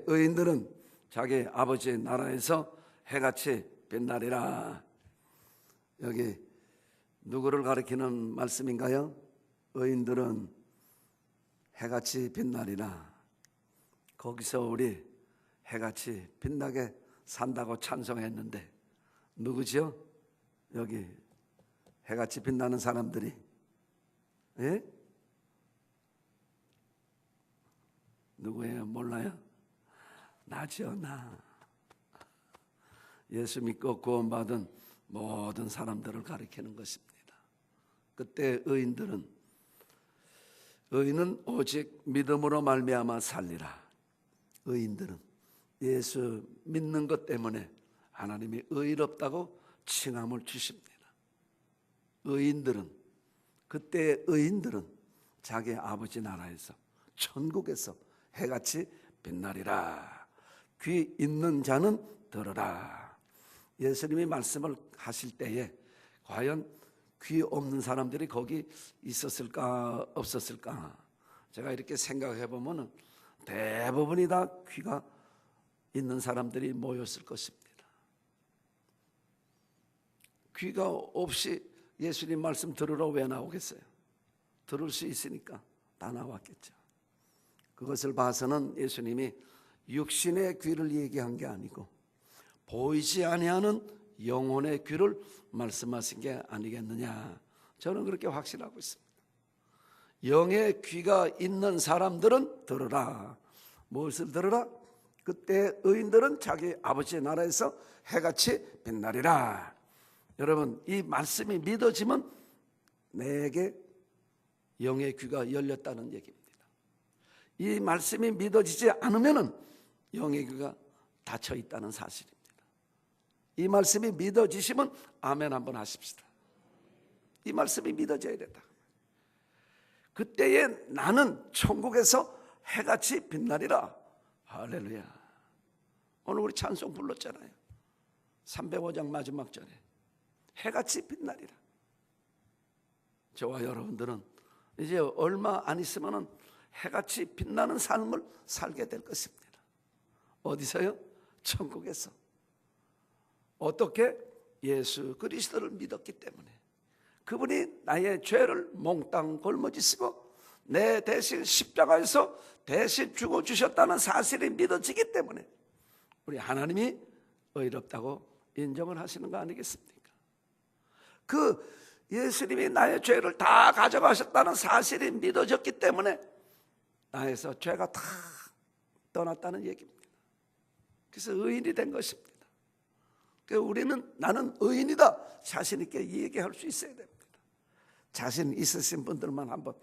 의인들은 자기 아버지의 나라에서 해같이 빛나리라. 여기 누구를 가리키는 말씀인가요? 의인들은 해같이 빛나리라. 거기서 우리 해같이 빛나게 산다고 찬송했는데 누구죠? 여기 해같이 빛나는 사람들이, 예? 누구예요? 몰라요? 나죠, 나. 예수 믿고 구원받은 모든 사람들을 가리키는 것입니다. 그때 의인은 오직 믿음으로 말미암아 살리라. 의인들은 예수 믿는 것 때문에 하나님이 의롭다고 칭함을 주십니다. 그때의 의인들은 자기 아버지 나라에서, 천국에서 해같이 빛나리라. 귀 있는 자는 들으라. 예수님이 말씀을 하실 때에 과연 귀 없는 사람들이 거기 있었을까 없었을까? 제가 이렇게 생각해 보면 대부분이 다 귀가 있는 사람들이 모였을 것입니다. 귀가 없이 예수님 말씀 들으러 왜 나오겠어요? 들을 수 있으니까 다 나왔겠죠. 그것을 봐서는 예수님이 육신의 귀를 얘기한 게 아니고 보이지 아니하는 영혼의 귀를 말씀하신 게 아니겠느냐, 저는 그렇게 확신하고 있습니다. 영의 귀가 있는 사람들은 들으라. 무엇을 들으라? 그때 의인들은 자기 아버지의 나라에서 해같이 빛나리라. 여러분, 이 말씀이 믿어지면 내게 영의 귀가 열렸다는 얘기입니다. 이 말씀이 믿어지지 않으면 영의 귀가 닫혀 있다는 사실입니다. 이 말씀이 믿어지시면 아멘 한번 하십시다. 이 말씀이 믿어져야 된다. 그때에 나는 천국에서 해같이 빛나리라. 할렐루야. 오늘 우리 찬송 불렀잖아요. 305장 마지막 절에 해같이 빛나리라. 저와 여러분들은 이제 얼마 안 있으면 해같이 빛나는 삶을 살게 될 것입니다. 어디서요? 천국에서. 어떻게? 예수 그리스도를 믿었기 때문에. 그분이 나의 죄를 몽땅 걸머지시고 내 대신 십자가에서 대신 죽어주셨다는 사실이 믿어지기 때문에 우리 하나님이 의롭다고 인정을 하시는 거 아니겠습니까? 그 예수님이 나의 죄를 다 가져가셨다는 사실이 믿어졌기 때문에 나에서 죄가 다 떠났다는 얘기입니다. 그래서 의인이 된 것입니다. 그래서 우리는 나는 의인이다 자신 있게 얘기할 수 있어야 됩니다. 자신 있으신 분들만 한번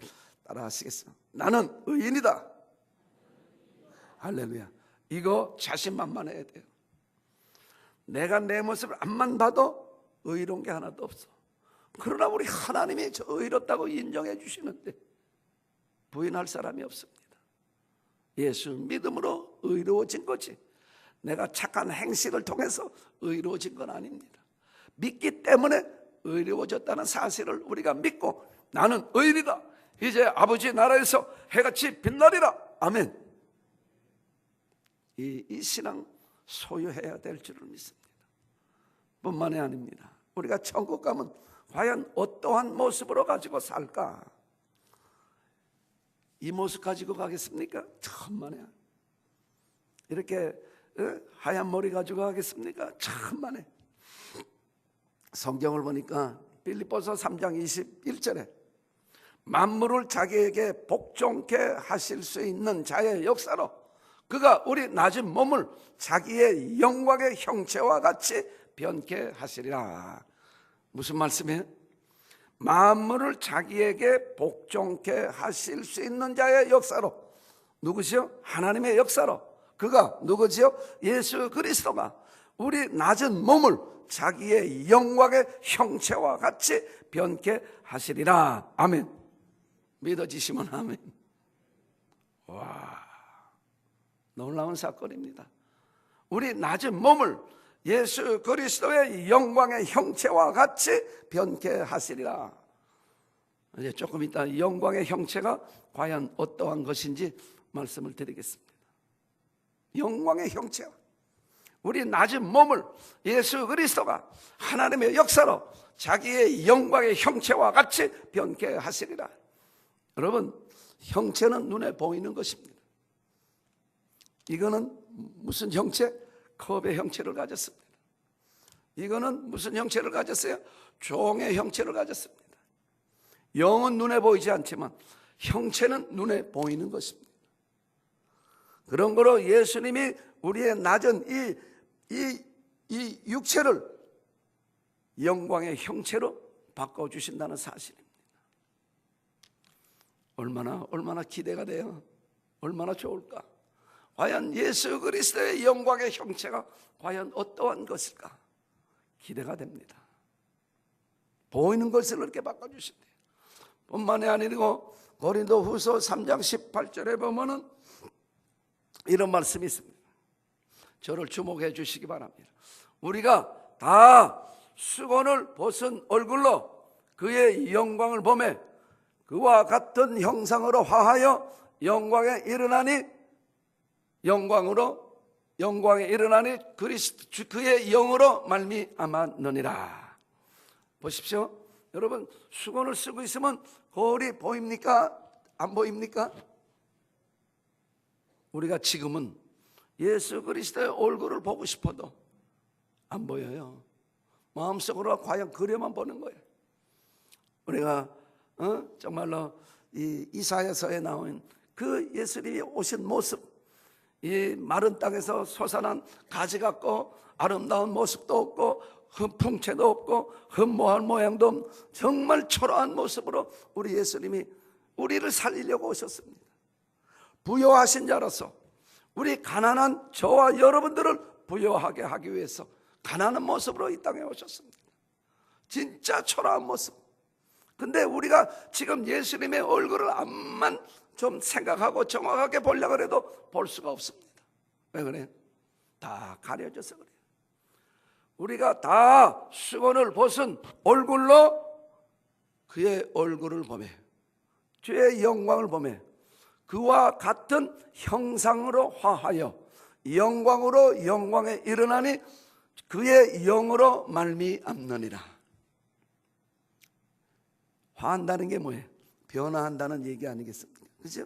따라 하시겠어요? 나는 의인이다. 할렐루야. 이거 자신만만해야 돼요. 내가 내 모습을 앞만 봐도 의로운 게 하나도 없어. 그러나 우리 하나님이 저 의롭다고 인정해 주시는데 부인할 사람이 없습니다. 예수 믿음으로 의로워진 거지, 내가 착한 행실을 통해서 의로워진 건 아닙니다. 믿기 때문에 의로워졌다는 사실을 우리가 믿고 나는 의인이다, 이제 아버지 나라에서 해같이 빛나리라. 아멘. 이 신앙 소유해야 될 줄을 믿습니다. 뿐만이 아닙니다. 우리가 천국 가면 과연 어떠한 모습으로 가지고 살까? 이 모습 가지고 가겠습니까? 천만에. 이렇게 하얀 머리 가지고 가겠습니까? 천만에. 성경을 보니까 빌립보서 3장 21절에 만물을 자기에게 복종케 하실 수 있는 자의 역사로 그가 우리 낮은 몸을 자기의 영광의 형체와 같이 변케 하시리라. 무슨 말씀이에요? 만물을 자기에게 복종케 하실 수 있는 자의 역사로. 누구시요? 하나님의 역사로. 그가 누구지요? 예수 그리스도가 우리 낮은 몸을 자기의 영광의 형체와 같이 변케 하시리라. 아멘. 믿어지시면 아멘. 와, 놀라운 사건입니다. 우리 낮은 몸을 예수 그리스도의 영광의 형체와 같이 변케 하시리라. 이제 조금 이따 영광의 형체가 과연 어떠한 것인지 말씀을 드리겠습니다. 영광의 형체와 우리 낮은 몸을 예수 그리스도가 하나님의 역사로 자기의 영광의 형체와 같이 변케 하시리라. 여러분, 형체는 눈에 보이는 것입니다. 이거는 무슨 형체? 컵의 형체를 가졌습니다. 이거는 무슨 형체를 가졌어요? 종의 형체를 가졌습니다. 영은 눈에 보이지 않지만 형체는 눈에 보이는 것입니다. 그런 거로 예수님이 우리의 낮은 이 육체를 영광의 형체로 바꿔주신다는 사실입니다. 얼마나 기대가 돼요. 얼마나 좋을까. 과연 예수 그리스도의 영광의 형체가 과연 어떠한 것일까 기대가 됩니다. 보이는 것을 이렇게 바꿔주신대요. 뿐만이 아니고 고린도후서 3장 18절에 보면은 이런 말씀이 있습니다. 저를 주목해 주시기 바랍니다. 우리가 다 수건을 벗은 얼굴로 그의 영광을 보매 그와 같은 형상으로 화하여 영광에 이르나니 그의 영으로 말미암았느니라. 보십시오. 여러분, 수건을 쓰고 있으면 거울이 보입니까? 안 보입니까? 우리가 지금은 예수 그리스도의 얼굴을 보고 싶어도 안 보여요. 마음속으로 과연 그려만 보는 거예요. 우리가 정말로 이 이사야서에 나온 그 예수님이 오신 모습, 이 마른 땅에서 솟아난 가지 같고 아름다운 모습도 없고 풍채도 없고 흠모한 모양도 없는 정말 초라한 모습으로 우리 예수님이 우리를 살리려고 오셨습니다. 부요하신 자로서 우리 가난한 저와 여러분들을 부요하게 하기 위해서 가난한 모습으로 이 땅에 오셨습니다. 진짜 초라한 모습. 근데 우리가 지금 예수님의 얼굴을 암만 좀 생각하고 정확하게 보려고 해도 볼 수가 없습니다. 왜 그래요? 다 가려져서 그래요. 우리가 다 수건을 벗은 얼굴로 그의 얼굴을 보며 주의 영광을 보며 그와 같은 형상으로 화하여 영광으로 영광에 이르나니 그의 영으로 말미암느니라. 화한다는 게 뭐예요? 변화한다는 얘기 아니겠습니까? 그죠?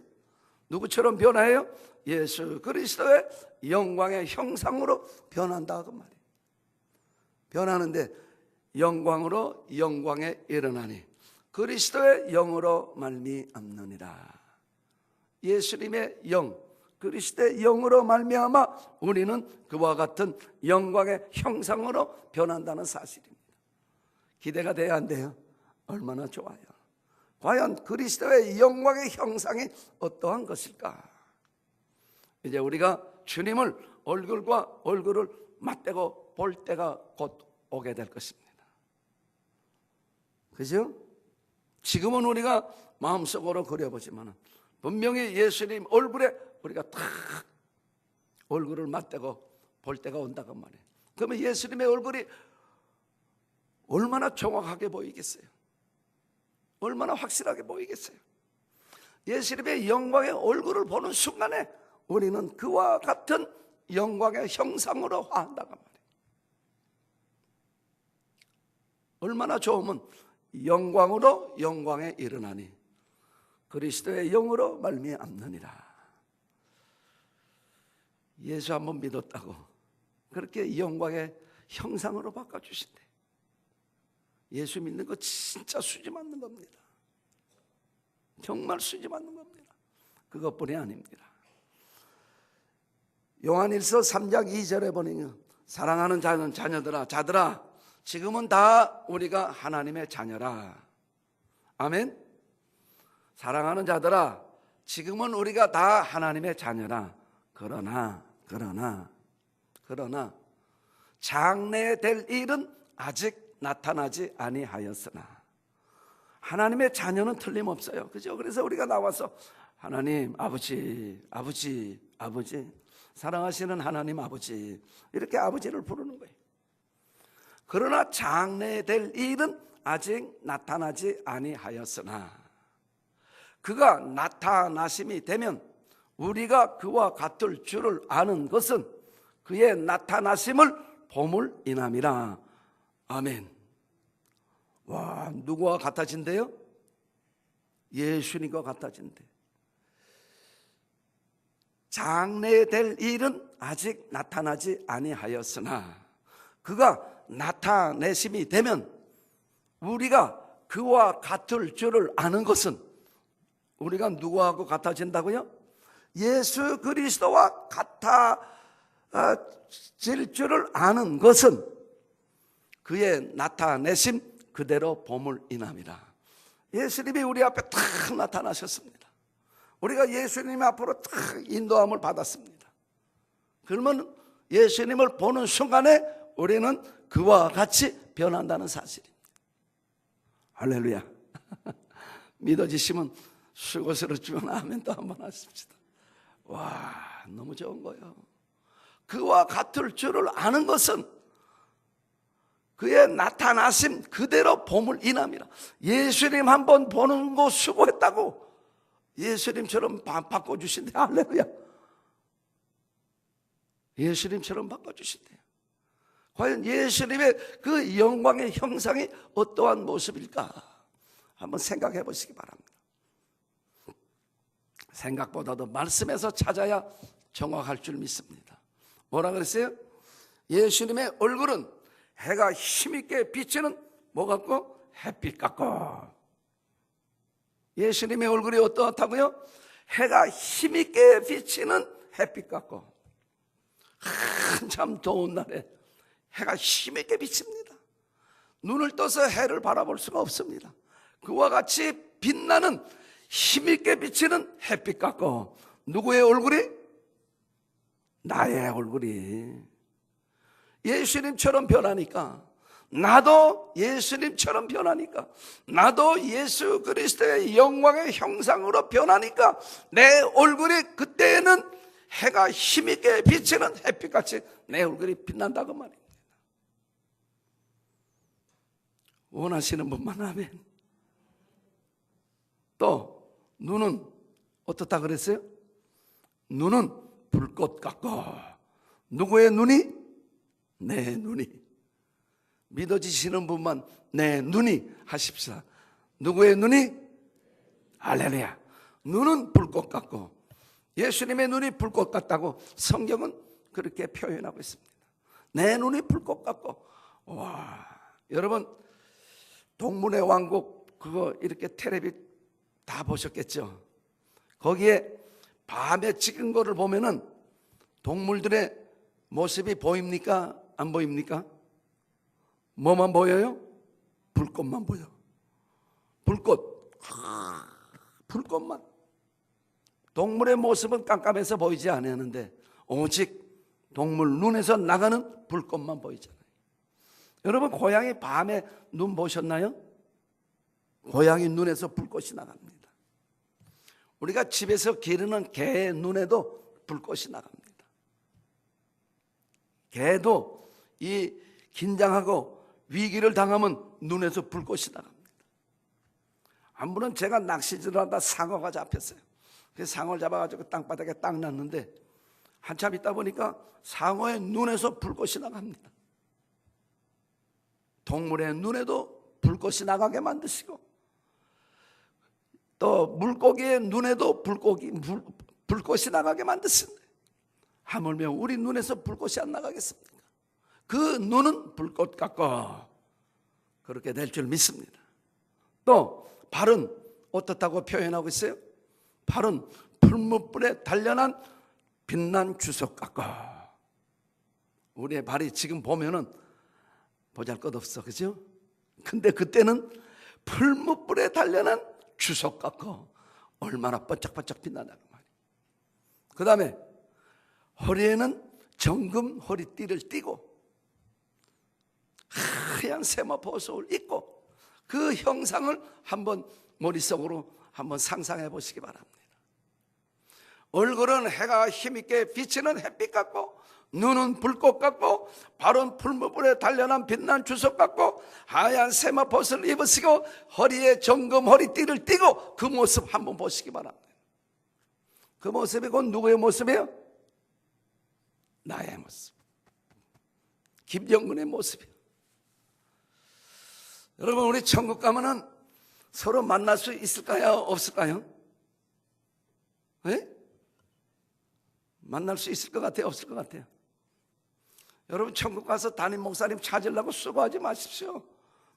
누구처럼 변화해요? 예수 그리스도의 영광의 형상으로 변한다 그 말이에요. 변하는데 영광으로 영광에 이르나니 그리스도의 영으로 말미암느니라. 예수님의 영, 그리스도의 영으로 말미암아 우리는 그와 같은 영광의 형상으로 변한다는 사실입니다. 기대가 돼야 안 돼요? 얼마나 좋아요. 과연 그리스도의 영광의 형상이 어떠한 것일까? 이제 우리가 주님을 얼굴과 얼굴을 맞대고 볼 때가 곧 오게 될 것입니다. 그죠? 지금은 우리가 마음속으로 그려보지만 분명히 예수님 얼굴에 우리가 탁 얼굴을 맞대고 볼 때가 온다고 말이에요. 그러면 예수님의 얼굴이 얼마나 정확하게 보이겠어요? 얼마나 확실하게 보이겠어요? 예수님의 영광의 얼굴을 보는 순간에 우리는 그와 같은 영광의 형상으로 화한다고 말이에요. 얼마나 좋으면 영광으로 영광에 이르나니 그리스도의 영으로 말미암느니라. 예수 한번 믿었다고 그렇게 영광의 형상으로 바꿔주신대. 예수 믿는 거 진짜 수지 맞는 겁니다. 정말 수지 맞는 겁니다. 그것뿐이 아닙니다. 요한일서 3장 2절에 보니까 사랑하는 자들아 지금은 다 우리가 하나님의 자녀라. 아멘. 사랑하는 자들아 지금은 우리가 다 하나님의 자녀라. 그러나 장래될 일은 아직 나타나지 아니하였으나. 하나님의 자녀는 틀림없어요. 그죠? 그래서 우리가 나와서 하나님 아버지 사랑하시는 하나님 아버지 이렇게 아버지를 부르는 거예요. 그러나 장래될 일은 아직 나타나지 아니하였으나 그가 나타나심이 되면 우리가 그와 같을 줄을 아는 것은 그의 나타나심을 봄을 인함이라. 아멘. 와, 누구와 같아진대요? 예수님과 같아진대. 장래될 일은 아직 나타나지 아니하였으나 그가 나타내심이 되면 우리가 그와 같을 줄을 아는 것은, 우리가 누구하고 같아진다고요? 예수 그리스도와 같아질 줄을 아는 것은 그의 나타내심 그대로 봄을 인함이라. 예수님이 우리 앞에 탁 나타나셨습니다. 우리가 예수님 앞으로 탁 인도함을 받았습니다. 그러면 예수님을 보는 순간에 우리는 그와 같이 변한다는 사실입니다. 할렐루야. 믿어지시면 수고스럽지만 아멘도 한번 하십시다. 와, 너무 좋은 거예요. 그와 같을 줄을 아는 것은 그의 나타나심 그대로 봄을 인함이라. 예수님 한번 보는 거 수고했다고 예수님처럼 바꿔주신대. 할렐루야. 예수님처럼 바꿔주신대요. 과연 예수님의 그 영광의 형상이 어떠한 모습일까 한번 생각해 보시기 바랍니다. 생각보다도 말씀에서 찾아야 정확할 줄 믿습니다. 뭐라 그랬어요? 예수님의 얼굴은 해가 힘있게 비치는 뭐 같고? 햇빛 같고. 예수님의 얼굴이 어떻다고요? 해가 힘있게 비치는 햇빛 같고. 한참 더운 날에 해가 힘있게 비칩니다. 눈을 떠서 해를 바라볼 수가 없습니다. 그와 같이 빛나는 힘있게 비치는 햇빛 같고. 누구의 얼굴이? 나의 얼굴이 예수님처럼 변하니까, 나도 예수님처럼 변하니까, 나도 예수 그리스도의 영광의 형상으로 변하니까 내 얼굴이 그때는 해가 힘있게 비치는 햇빛같이 내 얼굴이 빛난다고 말입니다. 원하시는 분만 아멘. 또 눈은 어떻다 그랬어요? 눈은 불꽃 같고. 누구의 눈이? 내 눈이. 믿어지시는 분만 내 눈이 하십시다. 누구의 눈이? 할렐루야. 눈은 불꽃 같고. 예수님의 눈이 불꽃 같다고 성경은 그렇게 표현하고 있습니다. 내 눈이 불꽃 같고. 와, 여러분 동물의 왕국 그거 이렇게 텔레비 다 보셨겠죠? 거기에 밤에 찍은 거를 보면은 동물들의 모습이 보입니까? 안 보입니까? 뭐만 보여요? 불꽃만 보여. 불꽃. 불꽃만. 동물의 모습은 깜깜해서 보이지 않았는데 오직 동물 눈에서 나가는 불꽃만 보이잖아요. 여러분 고양이 밤에 눈 보셨나요? 고양이 눈에서 불꽃이 나갑니다. 우리가 집에서 기르는 개의 눈에도 불꽃이 나갑니다. 개도 이 긴장하고 위기를 당하면 눈에서 불꽃이 나갑니다. 한 번은 제가 낚시질을 하다 상어가 잡혔어요. 그래서 상어를 잡아가지고 땅바닥에 딱 놨는데 한참 있다 보니까 상어의 눈에서 불꽃이 나갑니다. 동물의 눈에도 불꽃이 나가게 만드시고 또 물고기의 눈에도 불꽃이 나가게 만드신다. 하물며 우리 눈에서 불꽃이 안 나가겠습니까? 그 눈은 불꽃 같고 그렇게 될 줄 믿습니다. 또 발은 어떻다고 표현하고 있어요? 발은 풀무불에 단련한 빛난 주석 같고. 우리의 발이 지금 보면은 보잘것없어, 그죠? 근데 그때는 풀무불에 단련한 주석 같고 얼마나 번쩍번쩍 빛나냐고 말이에요. 그 다음에 허리에는 정금 허리띠를 띠고 하얀 세마포옷을 입고 그 형상을 한번 머릿속으로 한번 상상해 보시기 바랍니다. 얼굴은 해가 힘있게 비치는 햇빛 같고 눈은 불꽃 같고 발은 풀무불에 단련한 빛난 주석 같고 하얀 세마포옷을 입으시고 허리에 정금 허리띠를 띠고 그 모습 한번 보시기 바랍니다. 그 모습이 곧 누구의 모습이에요? 나의 모습. 김영근의 모습이에요. 여러분, 우리 천국 가면은 서로 만날 수 있을까요? 없을까요? 네? 만날 수 있을 것 같아요? 없을 것 같아요? 여러분, 천국 가서 담임 목사님 찾으려고 수고하지 마십시오.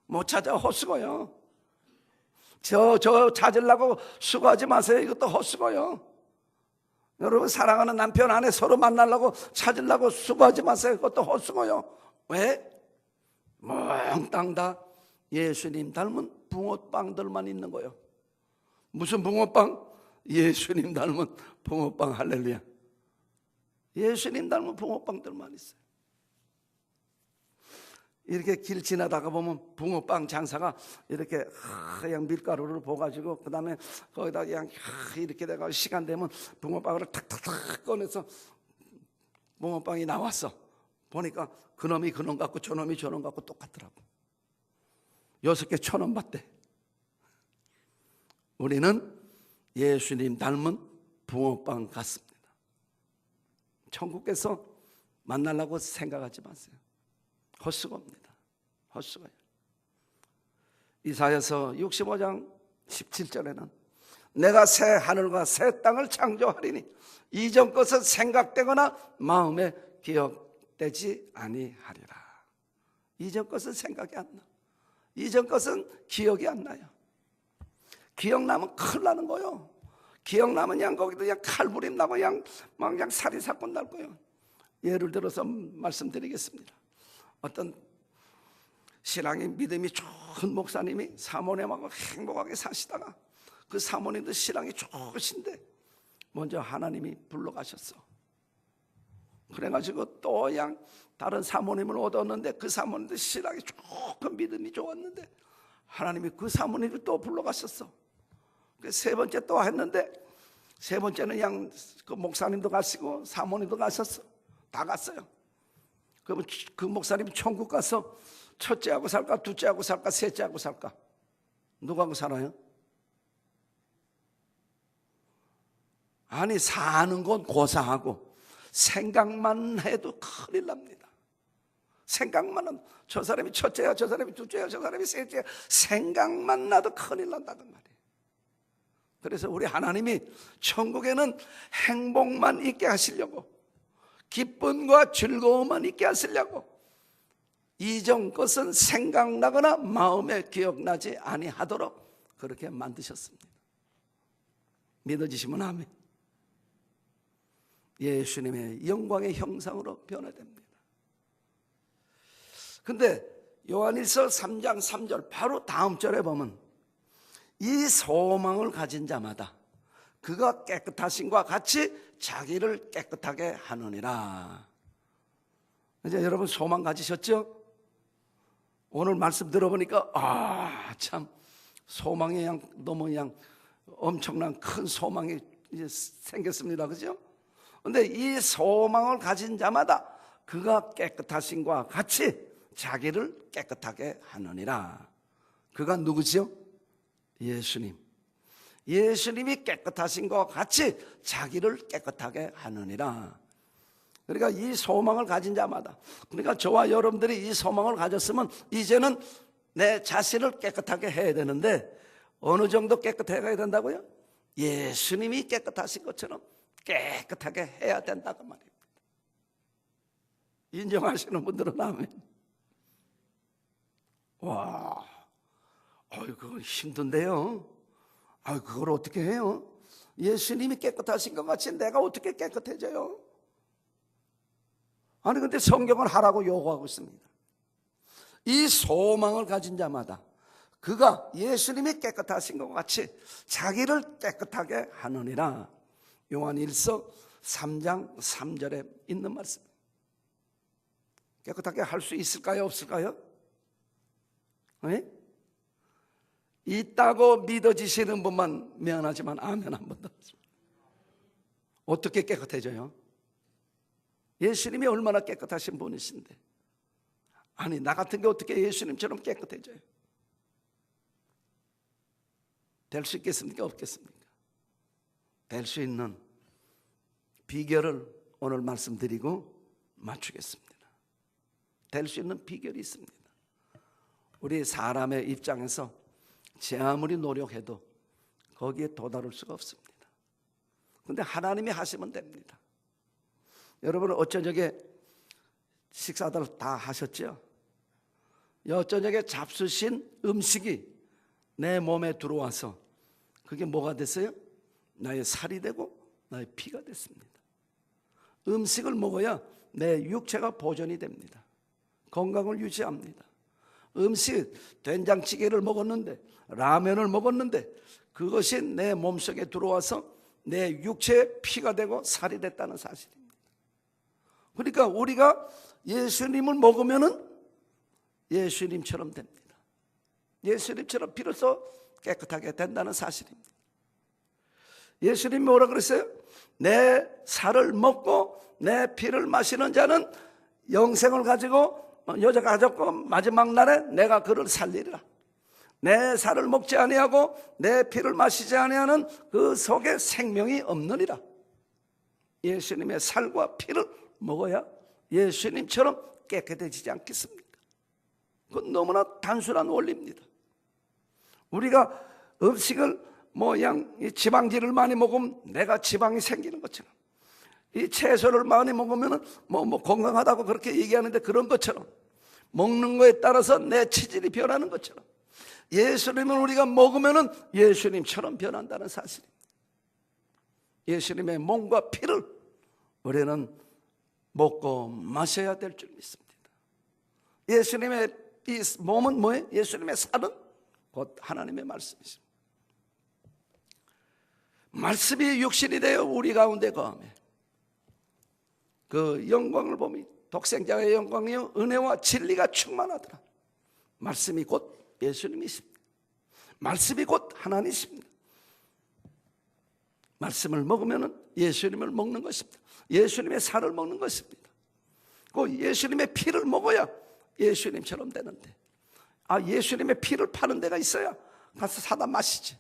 못 찾아 헛수고요. 저 찾으려고 수고하지 마세요. 이것도 헛수고요. 여러분, 사랑하는 남편 아내 서로 만나려고 찾으려고 수고하지 마세요. 그것도 헛수고요. 왜? 몽땅 다 예수님 닮은 붕어빵들만 있는 거예요. 무슨 붕어빵? 예수님 닮은 붕어빵. 할렐루야. 예수님 닮은 붕어빵들만 있어요. 이렇게 길 지나다가 보면 붕어빵 장사가 이렇게 하얀 밀가루를 부어가지고 그 다음에 거기다 그냥 이렇게 돼가 시간 되면 붕어빵을 탁탁탁 꺼내서 붕어빵이 나왔어. 보니까 그놈이 그놈 같고 저놈이 저놈 같고 똑같더라고. 6개 1,000원 받대. 우리는 예수님 닮은 붕어빵 같습니다. 천국에서 만나려고 생각하지 마세요. 헛수고입니다. 헛수고예요. 이사야서 65장 17절에는 내가 새 하늘과 새 땅을 창조하리니 이전 것은 생각되거나 마음에 기억되지 아니하리라. 이전 것은 생각이 안 나. 이전 것은 기억이 안 나요. 기억나면 큰일 나는 거예요. 기억나면 그냥 거기도 그냥 칼부림 나고 그냥 살이 사건 날 거예요. 예를 들어서 말씀드리겠습니다. 어떤 신앙이 믿음이 좋은 목사님이 사모님하고 행복하게 사시다가 그 사모님도 신앙이 좋으신데 먼저 하나님이 불러가셨어. 그래가지고 또 그냥 다른 사모님을 얻었는데 그 사모님도 신앙이 조금 믿음이 좋았는데 하나님이 그 사모님을 또 불러가셨어. 세 번째 또 했는데 세 번째는 그냥 그 목사님도 가시고 사모님도 가셨어. 다 갔어요. 그러면 그 목사님이 천국 가서 첫째하고 살까, 둘째하고 살까, 셋째하고 살까? 누구하고 살아요? 아니, 사는 건 고사하고 생각만 해도 큰일 납니다. 생각만은 저 사람이 첫째야, 저 사람이 둘째야, 저 사람이 셋째야, 생각만 나도 큰일 난다는 말이에요. 그래서 우리 하나님이 천국에는 행복만 있게 하시려고, 기쁨과 즐거움만 있게 하시려고 이전 것은 생각나거나 마음에 기억나지 아니하도록 그렇게 만드셨습니다. 믿어지시면 아멘. 예수님의 영광의 형상으로 변화됩니다. 근데 요한일서 3장 3절 바로 다음 절에 보면 이 소망을 가진 자마다 그가 깨끗하심과 같이 자기를 깨끗하게 하느니라. 이제 여러분 소망 가지셨죠? 오늘 말씀 들어보니까 참 소망이 그냥 너무 그냥 엄청난 큰 소망이 이제 생겼습니다. 그죠? 근데 이 소망을 가진 자마다 그가 깨끗하심과 같이 자기를 깨끗하게 하느니라. 그가 누구지요? 예수님. 예수님이 깨끗하신 것 같이 자기를 깨끗하게 하느니라. 그러니까 이 소망을 가진 자마다, 그러니까 저와 여러분들이 이 소망을 가졌으면 이제는 내 자신을 깨끗하게 해야 되는데 어느 정도 깨끗해야 된다고요? 예수님이 깨끗하신 것처럼 깨끗하게 해야 된다고 말입니다. 인정하시는 분들은 아멘. 와, 그건 힘든데요. 그걸 어떻게 해요? 예수님이 깨끗하신 것 같이 내가 어떻게 깨끗해져요? 아니 근데 성경을 하라고 요구하고 있습니다. 이 소망을 가진 자마다 그가 예수님이 깨끗하신 것 같이 자기를 깨끗하게 하느니라. 요한일서 3장 3절에 있는 말씀. 깨끗하게 할 수 있을까요? 없을까요? 네? 있다고 믿어지시는 분만 미안하지만 아멘 한번 더. 어떻게 깨끗해져요? 예수님이 얼마나 깨끗하신 분이신데, 아니 나 같은 게 어떻게 예수님처럼 깨끗해져요? 될 수 있겠습니까? 없겠습니까? 될 수 있는 비결을 오늘 말씀드리고 마치겠습니다. 될 수 있는 비결이 있습니다. 우리 사람의 입장에서 제 아무리 노력해도 거기에 도달할 수가 없습니다. 그런데 하나님이 하시면 됩니다. 여러분은 어쩌저게 식사들 다 하셨죠? 어쩌저게 잡수신 음식이 내 몸에 들어와서 그게 뭐가 됐어요? 나의 살이 되고 나의 피가 됐습니다. 음식을 먹어야 내 육체가 보존이 됩니다. 건강을 유지합니다. 음식, 된장찌개를 먹었는데, 라면을 먹었는데 그것이 내 몸속에 들어와서 내 육체에 피가 되고 살이 됐다는 사실입니다. 그러니까 우리가 예수님을 먹으면은 예수님처럼 됩니다. 예수님처럼 비로소 깨끗하게 된다는 사실입니다. 예수님이 뭐라 그랬어요? 내 살을 먹고 내 피를 마시는 자는 영생을 가지고 여자가 가졌고 마지막 날에 내가 그를 살리리라. 내 살을 먹지 아니하고 내 피를 마시지 아니하는 그 속에 생명이 없느니라. 예수님의 살과 피를 먹어야 예수님처럼 깨끗해지지 않겠습니까? 그건 너무나 단순한 원리입니다. 우리가 음식을 지방질을 많이 먹으면 내가 지방이 생기는 것처럼, 이 채소를 많이 먹으면 건강하다고 그렇게 얘기하는데 그런 것처럼, 먹는 거에 따라서 내 체질이 변하는 것처럼 예수님을 우리가 먹으면 예수님처럼 변한다는 사실입니다. 예수님의 몸과 피를 우리는 먹고 마셔야 될 줄 믿습니다. 예수님의 이 몸은 뭐예요? 예수님의 살은 곧 하나님의 말씀이십니다. 말씀이 육신이 되어 우리 가운데 거하며 그 영광을 보며 독생자의 영광이요 은혜와 진리가 충만하더라. 말씀이 곧 예수님이십니다. 말씀이 곧 하나님이십니다. 말씀을 먹으면 예수님을 먹는 것입니다. 예수님의 살을 먹는 것입니다. 그 예수님의 피를 먹어야 예수님처럼 되는데, 예수님의 피를 파는 데가 있어야 가서 사다 마시지.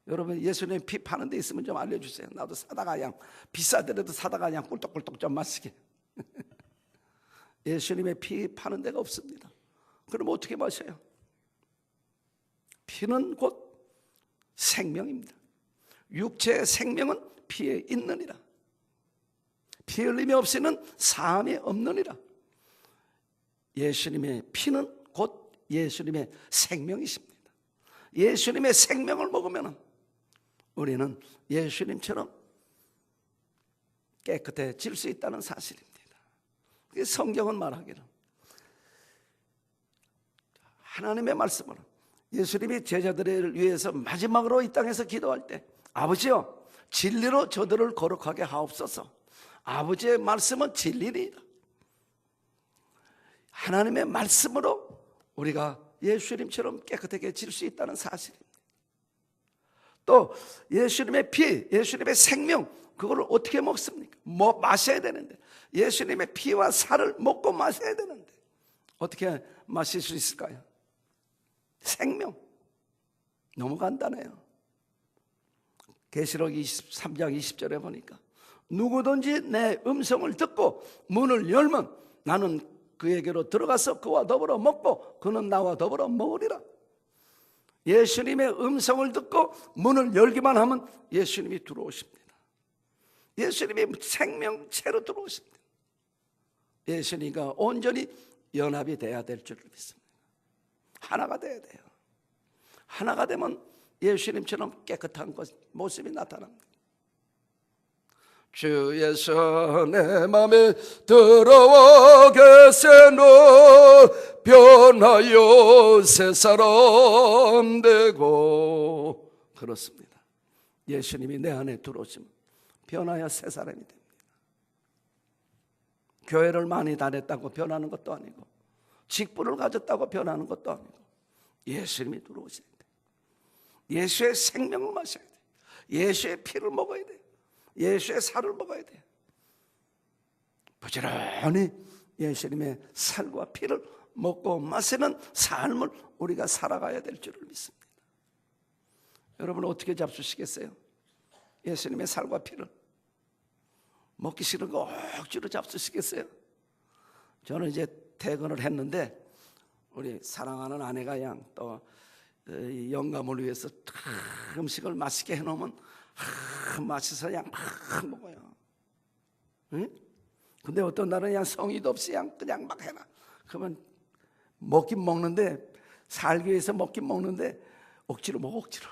여러분 예수님 피 파는 데 있으면 좀 알려주세요. 나도 사다가 그냥 비싸더라도 사다가 그냥 꿀떡꿀떡 좀 마시게. 예수님의 피 파는 데가 없습니다. 그럼 어떻게 마셔요? 피는 곧 생명입니다. 육체의 생명은 피에 있느니라. 피 흘림이 없이는 사함이 없느니라. 예수님의 피는 곧 예수님의 생명이십니다. 예수님의 생명을 먹으면 우리는 예수님처럼 깨끗해질 수 있다는 사실입니다. 성경은 말하기를 하나님의 말씀으로 예수님이 제자들을 위해서 마지막으로 이 땅에서 기도할 때, 아버지여 진리로 저들을 거룩하게 하옵소서. 아버지의 말씀은 진리니이다. 하나님의 말씀으로 우리가 예수님처럼 깨끗해질 수 있다는 사실입니다. 또 예수님의 피, 예수님의 생명, 그걸 어떻게 먹습니까? 마셔야 되는데, 예수님의 피와 살을 먹고 마셔야 되는데 어떻게 마실 수 있을까요? 생명. 너무 간단해요. 계시록 23장 20절에 보니까 누구든지 내 음성을 듣고 문을 열면 나는 그에게로 들어가서 그와 더불어 먹고 그는 나와 더불어 먹으리라. 예수님의 음성을 듣고 문을 열기만 하면 예수님이 들어오십니다. 예수님이 생명체로 들어오십니다. 예수님과 온전히 연합이 돼야 될 줄을 믿습니다. 하나가 돼야 돼요. 하나가 되면 예수님처럼 깨끗한 모습이 나타납니다. 주 예수 내 맘에 들어와 계세노 변하여 새 사람 되고. 그렇습니다. 예수님이 내 안에 들어오시면 변하여 새 사람이 됩니다. 교회를 많이 다녔다고 변하는 것도 아니고, 직분을 가졌다고 변하는 것도 아니고, 예수님이 들어오셔야 돼요. 예수의 생명을 마셔야 돼요. 예수의 피를 먹어야 돼요. 예수의 살을 먹어야 돼요. 부지런히 예수님의 살과 피를 먹고 마시는 삶을 우리가 살아가야 될 줄을 믿습니다. 여러분 어떻게 잡수시겠어요? 예수님의 살과 피를. 먹기 싫은 거 억지로 잡수시겠어요? 저는 이제 퇴근을 했는데 우리 사랑하는 아내가 그냥 또 영감을 위해서 음식을 맛있게 해놓으면 맛있어 그냥 막 먹어요. 응? 근데 어떤 날은 그냥 성의도 없이 그냥 막 해놔. 그러면 먹긴 먹는데, 살기 위해서 먹긴 먹는데 억지로 먹어, 억지로.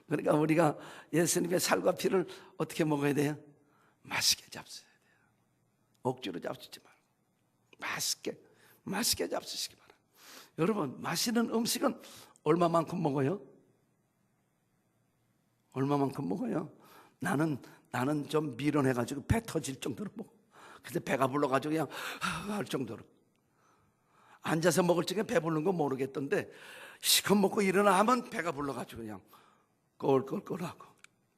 그러니까 우리가 예수님의 살과 피를 어떻게 먹어야 돼요? 맛있게 잡숴야 돼요. 억지로 잡수지 말고 맛있게 잡수시기 바랍니다. 여러분, 맛있는 음식은 얼마만큼 먹어요? 얼마만큼 먹어요? 나는 좀 미련해가지고 배 터질 정도로 먹어. 근데 배가 불러가지고 그냥 할 정도로. 앉아서 먹을 적에 배부른 거 모르겠던데 시컷 먹고 일어나 하면 배가 불러가지고 그냥 껄껄껄하고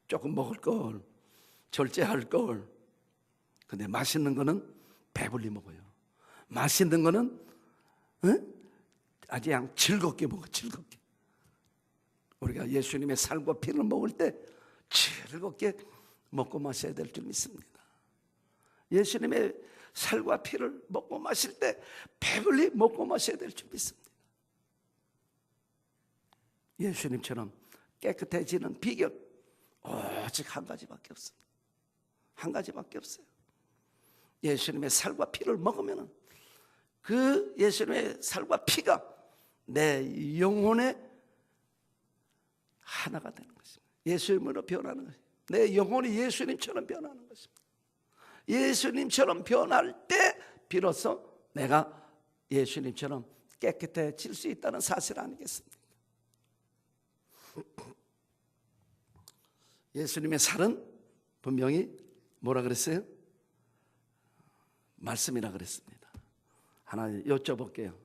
조금 먹을 걸, 절제할 걸. 근데 맛있는 거는 배불리 먹어요. 맛있는 거는 아주 그냥 즐겁게 먹어, 즐겁게. 우리가 예수님의 살과 피를 먹을 때 즐겁게 먹고 마셔야 될 줄 믿습니다. 예수님의 살과 피를 먹고 마실 때 배불리 먹고 마셔야 될 줄 믿습니다. 예수님처럼 깨끗해지는 비결 오직 한 가지밖에 없습니다. 한 가지밖에 없어요. 예수님의 살과 피를 먹으면 그 예수님의 살과 피가 내 영혼의 하나가 되는 것입니다. 예수님으로 변하는 것입니다. 내 영혼이 예수님처럼 변하는 것입니다. 예수님처럼 변할 때 비로소 내가 예수님처럼 깨끗해질 수 있다는 사실 아니겠습니까? 예수님의 살은 분명히 뭐라 그랬어요? 말씀이라 그랬습니다. 하나 여쭤볼게요.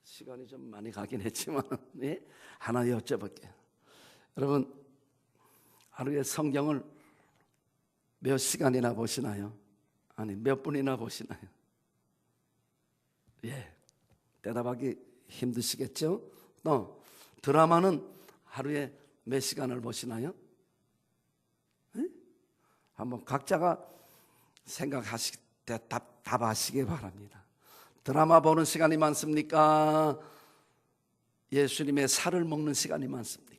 시간이 좀 많이 가긴 했지만 예? 하나 여쭤볼게요. 여러분, 하루에 성경을 몇 시간이나 보시나요? 아니, 몇 분이나 보시나요? 예, 대답하기 힘드시겠죠? 또 드라마는 하루에 몇 시간을 보시나요? 예? 한번 각자가 생각하실 때 답하시기 바랍니다. 드라마 보는 시간이 많습니까? 예수님의 살을 먹는 시간이 많습니까?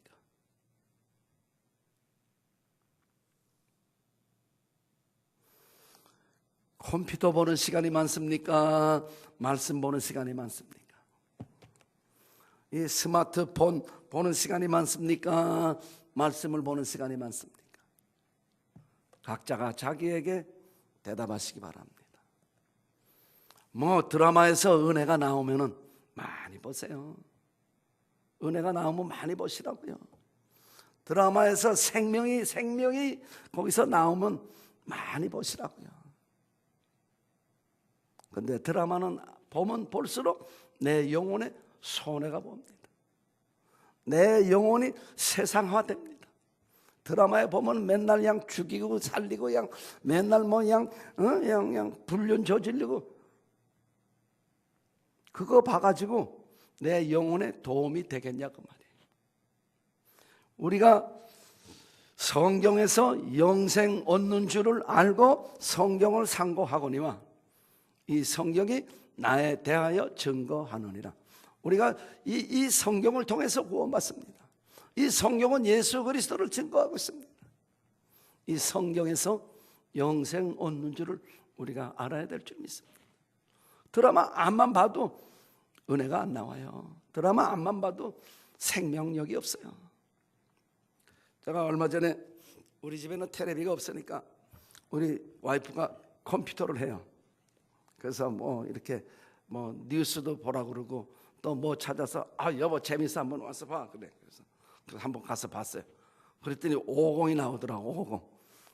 컴퓨터 보는 시간이 많습니까? 말씀 보는 시간이 많습니까? 이 스마트폰 보는 시간이 많습니까? 말씀을 보는 시간이 많습니까? 각자가 자기에게 대답하시기 바랍니다. 뭐 드라마에서 은혜가 나오면은 많이 보세요. 은혜가 나오면 많이 보시라고요. 드라마에서 생명이 거기서 나오면 많이 보시라고요. 근데 드라마는 보면 볼수록 내 영혼에 손해가 봅니다. 내 영혼이 세상화됩니다. 드라마에 보면 맨날 그냥 죽이고 살리고 그냥 맨날 뭐 그냥 불륜 저지르고 그거 봐가지고 내 영혼에 도움이 되겠냐고 말이에요. 우리가 성경에서 영생 얻는 줄을 알고 성경을 상고하거니와 이 성경이 나에 대하여 증거하느니라. 우리가 이 성경을 통해서 구원받습니다. 이 성경은 예수 그리스도를 증거하고 있습니다. 이 성경에서 영생 얻는 줄을 우리가 알아야 될 줄 믿습니다. 드라마 앞만 봐도 은혜가 안 나와요. 드라마 앞만 봐도 생명력이 없어요. 제가 얼마 전에 우리 집에는 텔레비가 없으니까 우리 와이프가 컴퓨터를 해요. 그래서 뭐 이렇게 뭐 뉴스도 보라 그러고 또 뭐 찾아서 여보 재밌어 한번 와서 봐 그래. 그래서 한번 가서 봤어요. 그랬더니 550이 나오더라고. 550.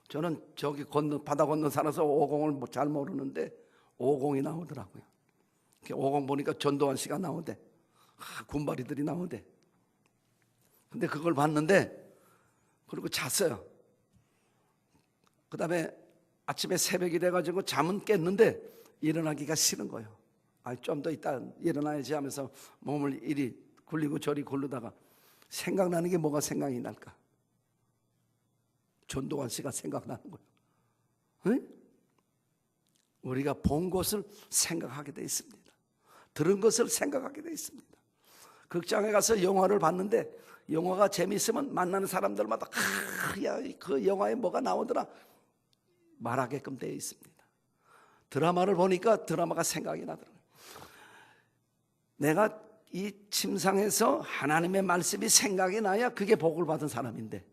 저는 저기 바다 건너 살아서 550을 잘 모르는데 550이 나오더라고요. 550 보니까 전두환 씨가 나오대. 군바리들이 나오대. 근데 그걸 봤는데 그리고 잤어요. 그 다음에 아침에 새벽이 돼가지고 잠은 깼는데 일어나기가 싫은 거예요. 좀 더 있다 일어나야지 하면서 몸을 이리 굴리고 저리 굴르다가 생각나는 게 뭐가 생각이 날까? 전두환 씨가 생각나는 거예요. 응? 우리가 본 것을 생각하게 되어 있습니다. 들은 것을 생각하게 되어 있습니다. 극장에 가서 영화를 봤는데 영화가 재미있으면 만나는 사람들마다 야, 그 영화에 뭐가 나오더라 말하게끔 되어 있습니다. 드라마를 보니까 드라마가 생각이 나더라고요. 내가 이 침상에서 하나님의 말씀이 생각이 나야 그게 복을 받은 사람인데,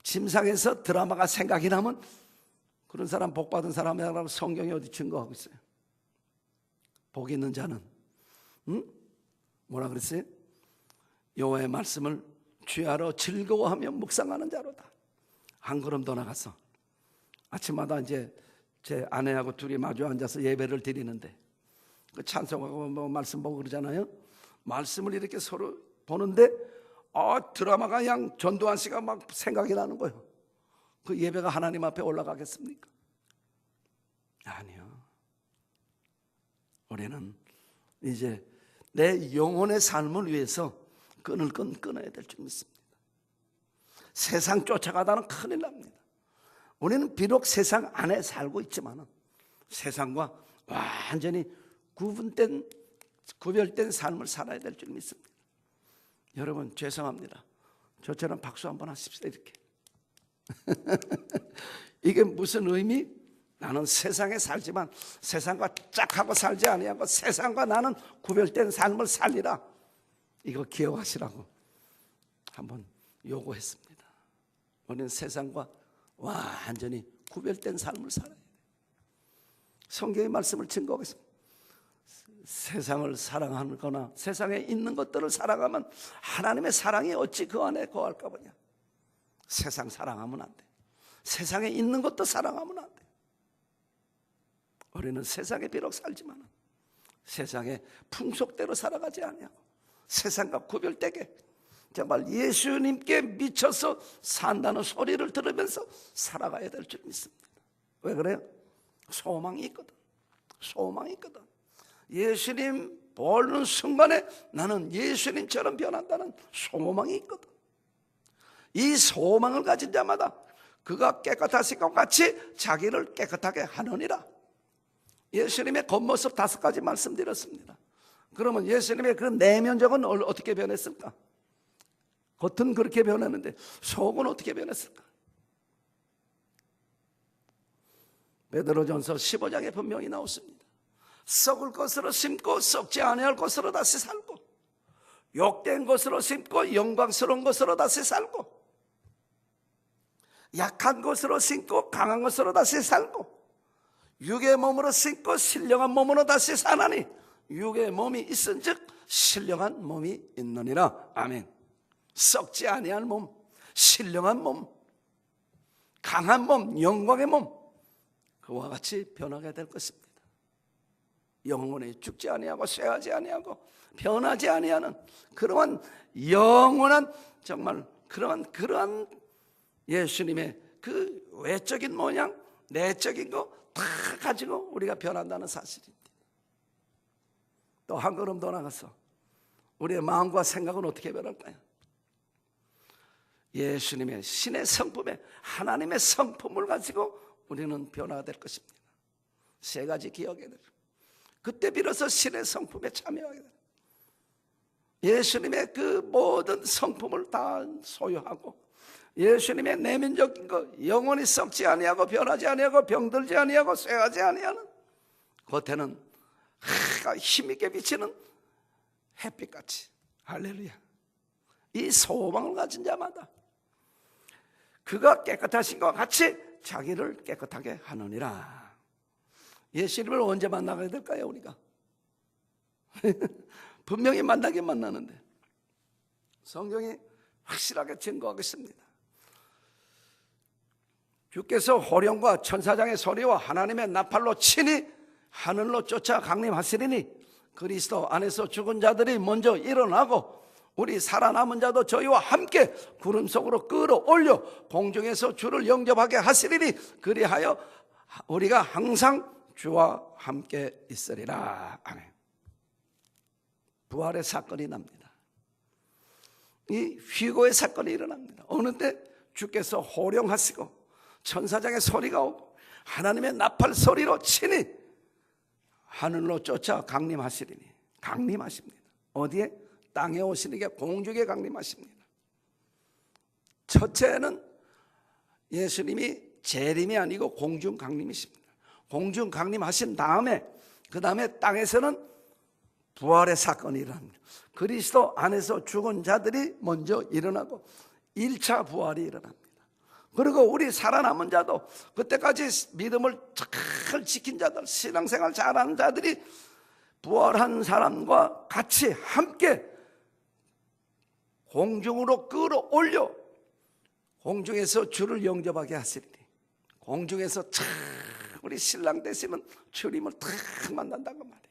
침상에서 드라마가 생각이 나면 그런 사람 복 받은 사람이라고 성경이 어디 증거하고 있어요? 복 있는 자는 뭐라 그랬어요? 여호와의 말씀을 주야로 즐거워하며 묵상하는 자로다. 한 걸음 더 나가서 아침마다 이제 제 아내하고 둘이 마주 앉아서 예배를 드리는데 그 찬송하고 뭐 말씀 보고 그러잖아요. 말씀을 이렇게 서로 보는데 드라마가 그냥 전두환 씨가 막 생각이 나는 거예요. 그 예배가 하나님 앞에 올라가겠습니까? 아니요. 우리는 이제 내 영혼의 삶을 위해서 끊을 건 끊어야 될 줄 믿습니다. 세상 쫓아가다는 큰일 납니다. 우리는 비록 세상 안에 살고 있지만 세상과 완전히 구별된 삶을 살아야 될 줄 믿습니다. 여러분 죄송합니다. 저처럼 박수 한번 하십시다. 이렇게. 이게 무슨 의미? 나는 세상에 살지만 세상과 짝하고 살지 아니하고 세상과 나는 구별된 삶을 살리라. 이거 기억하시라고 한번 요구했습니다. 우리는 세상과 완전히 구별된 삶을 살아야 돼요. 성경의 말씀을 증거하겠습니다. 세상을 사랑하거나 세상에 있는 것들을 사랑하면 하나님의 사랑이 어찌 그 안에 거할까 보냐. 세상 사랑하면 안 돼. 세상에 있는 것도 사랑하면 안 돼. 우리는 세상에 비록 살지만 세상의 풍속대로 살아가지 아니하고 세상과 구별되게 정말 예수님께 미쳐서 산다는 소리를 들으면서 살아가야 될 줄 믿습니다. 왜 그래요? 소망이 있거든. 소망이 있거든. 예수님 보는 순간에 나는 예수님처럼 변한다는 소망이 있거든. 이 소망을 가진 자마다 그가 깨끗하신 것 같이 자기를 깨끗하게 하느니라. 예수님의 겉모습 5가지 말씀드렸습니다. 그러면 예수님의 그 내면적은 어떻게 변했을까? 겉은 그렇게 변했는데 속은 어떻게 변했을까? 베드로전서 15장에 분명히 나왔습니다. 썩을 것으로 심고 썩지 아니할 것으로 다시 살고, 욕된 것으로 심고 영광스러운 것으로 다시 살고, 약한 것으로 심고 강한 것으로 다시 살고, 육의 몸으로 심고 신령한 몸으로 다시 사나니 육의 몸이 있은즉 신령한 몸이 있느니라. 아멘. 썩지 아니할 몸, 신령한 몸, 강한 몸, 영광의 몸, 그와 같이 변하게 될 것입니다. 영원히 죽지 아니하고 쇠하지 아니하고 변하지 아니하는 그러한 영원한 정말 그러한 예수님의 그 외적인 모양, 내적인 거 다 가지고 우리가 변한다는 사실입니다. 또 한 걸음 더 나가서 우리의 마음과 생각은 어떻게 변할까요? 예수님의 신의 성품에 하나님의 성품을 가지고 우리는 변화될 것입니다. 3가지 기억해야 돼요. 그때 비로소 신의 성품에 참여하게 돼요. 예수님의 그 모든 성품을 다 소유하고 예수님의 내면적인 것, 영원히 썩지 아니하고 변하지 아니하고 병들지 아니하고 쇠하지 아니하는, 겉에는 힘있게 비치는 햇빛같이, 할렐루야, 이 소망을 가진 자마다 그가 깨끗하신 것 같이 자기를 깨끗하게 하느니라. 예수님을 언제 만나게 될까요? 우리가 분명히 만나긴 만나는데 성경이 확실하게 증거하겠습니다. 주께서 호령과 천사장의 소리와 하나님의 나팔로 친히 하늘로 쫓아 강림하시리니 그리스도 안에서 죽은 자들이 먼저 일어나고 우리 살아남은 자도 저희와 함께 구름 속으로 끌어올려 공중에서 주를 영접하게 하시리니 그리하여 우리가 항상 주와 함께 있으리라. 아멘. 부활의 사건이 납니다. 이 휴거의 사건이 일어납니다. 어느 때 주께서 호령하시고 천사장의 소리가 오고 하나님의 나팔 소리로 친히 하늘로 쫓아 강림하시리니. 강림하십니다. 어디에? 땅에 오시는 게 공중에 강림하십니다. 첫째는 예수님이 재림이 아니고 공중 강림이십니다. 공중 강림하신 다음에 그 다음에 땅에서는 부활의 사건이 일어납니다. 그리스도 안에서 죽은 자들이 먼저 일어나고 1차 부활이 일어납니다. 그리고 우리 살아남은 자도 그때까지 믿음을 잘 지킨 자들, 신앙생활 잘하는 자들이 부활한 사람과 같이 함께 공중으로 끌어올려 공중에서 주를 영접하게 하시리니. 공중에서 참 우리 신랑 되시는 주님을 탁 만난다고 말이에요.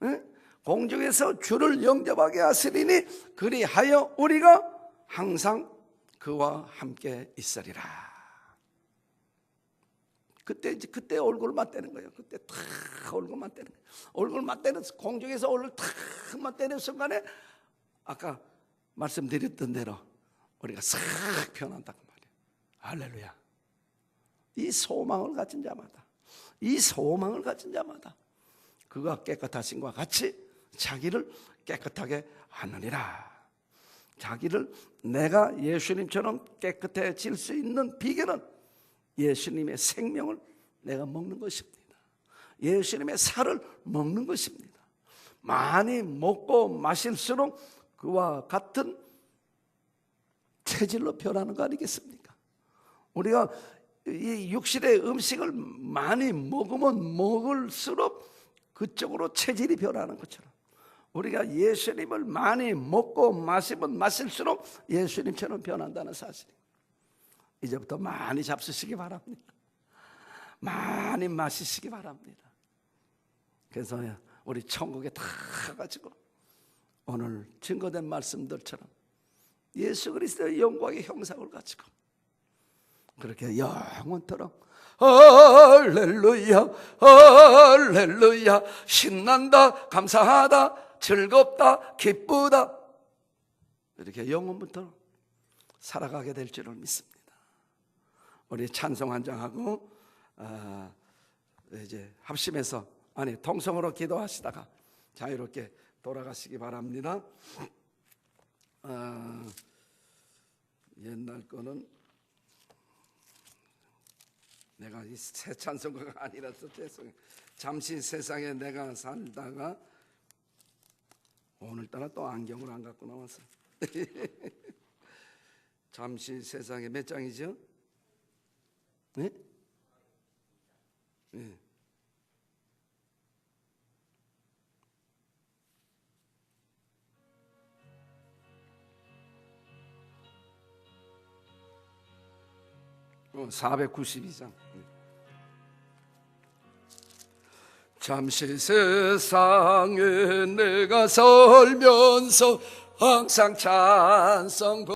응? 공중에서 주를 영접하게 하시리니 그리하여 우리가 항상 그와 함께 있으리라. 그때 얼굴 맞대는 거예요. 그때 탁 얼굴 맞대는 거예요. 얼굴 맞대는, 공중에서 얼굴 탁 맞대는 순간에 아까 말씀드렸던 대로 우리가 싹 변한다고 말이에요. 할렐루야. 이 소망을 가진 자마다, 이 소망을 가진 자마다 그가 깨끗하신과 같이 자기를 깨끗하게 하느니라. 자기를, 내가 예수님처럼 깨끗해질 수 있는 비결은 예수님의 생명을 내가 먹는 것입니다. 예수님의 살을 먹는 것입니다. 많이 먹고 마실수록 그와 같은 체질로 변하는 거 아니겠습니까? 우리가 이 육신의 음식을 많이 먹으면 먹을수록 그쪽으로 체질이 변하는 것처럼 우리가 예수님을 많이 먹고 마시면 마실수록 예수님처럼 변한다는 사실입니다. 이제부터 많이 잡수시기 바랍니다. 많이 마시시기 바랍니다. 그래서 우리 천국에 다 가가지고 오늘 증거된 말씀들처럼 예수 그리스도의 영광의 형상을 가지고 그렇게 영원토록 할렐루야 할렐루야 신난다 감사하다 즐겁다 기쁘다 이렇게 영원부터 살아가게 될 줄을 믿습니다. 우리 찬송 한 장하고 이제 합심해서 통성으로 기도하시다가 자유롭게 돌아가시기 바랍니다. 옛날 거는 내가 이 새 찬송가가 아니라서 죄송해요. 잠시 세상에 내가 살다가 오늘따라 또 안경을 안 갖고 나왔어. 잠시 세상에 몇 장이죠? 네? 네. 어, 492장. 잠시 세상에 내가 살면서 항상 찬송